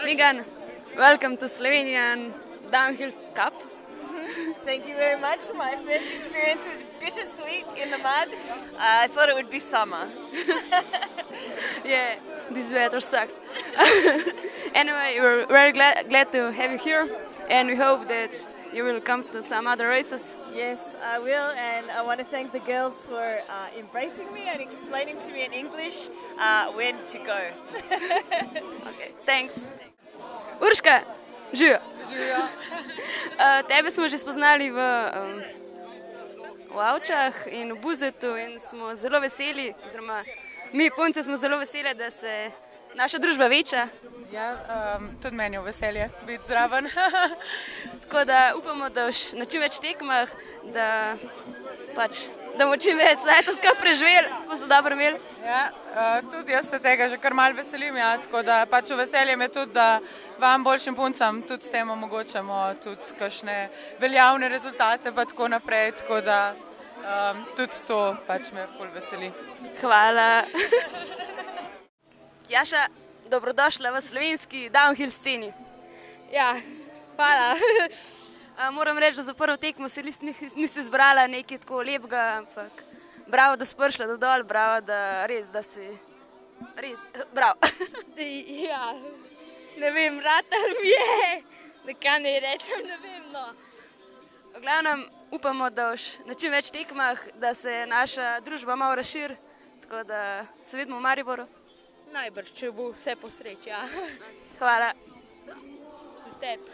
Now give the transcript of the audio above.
Megan, welcome to Slovenian Downhill Cup. Thank you very much. My first experience was bittersweet in the mud. I thought it would be summer. Yeah, this weather sucks. Anyway, we're very glad to have you here, and we hope that you will come to some other races. Yes, I will, and I want to thank the girls for embracing me and explaining to me in English when to go. Okay, thanks. Urška, živijo. Živijo. Tebe smo že spoznali v Avčah in v Buzetu in smo zelo veseli, oziroma mi punce smo zelo veseli, da se naša družba veča. Ja, tudi meni je veselje biti zraven. Tako da upamo, da boš na čim več tekmah, da bomo čim več cajta skupaj preživeli, pa so dobro imeli. Ja, tudi jaz se tega že kar malo veselim, ja, tako da pač veselje me tudi, da vam boljšim puncam tudi s tem omogočamo tudi kakšne veljavne rezultate pa tako naprej, tako da tudi to pač me ful veseli. Hvala. Tjaša, dobrodošla v slovenski downhill sceni. Ja, hvala. Moram reči, da za prvo tekmo se nisi zbrala nekaj tako lepega, ampak bravo, da si prišla do dol, bravo, da si res, bravo. Ja, ne vem, ratal mi je, da kaj ne rečem, ne vem, no. V glavnem upamo, da boš na čim več tekmah, da se naša družba malo razširi, tako da se vidimo v Mariboru. Najbrž, če bo vse po sreči, ja. Hvala. Tebi.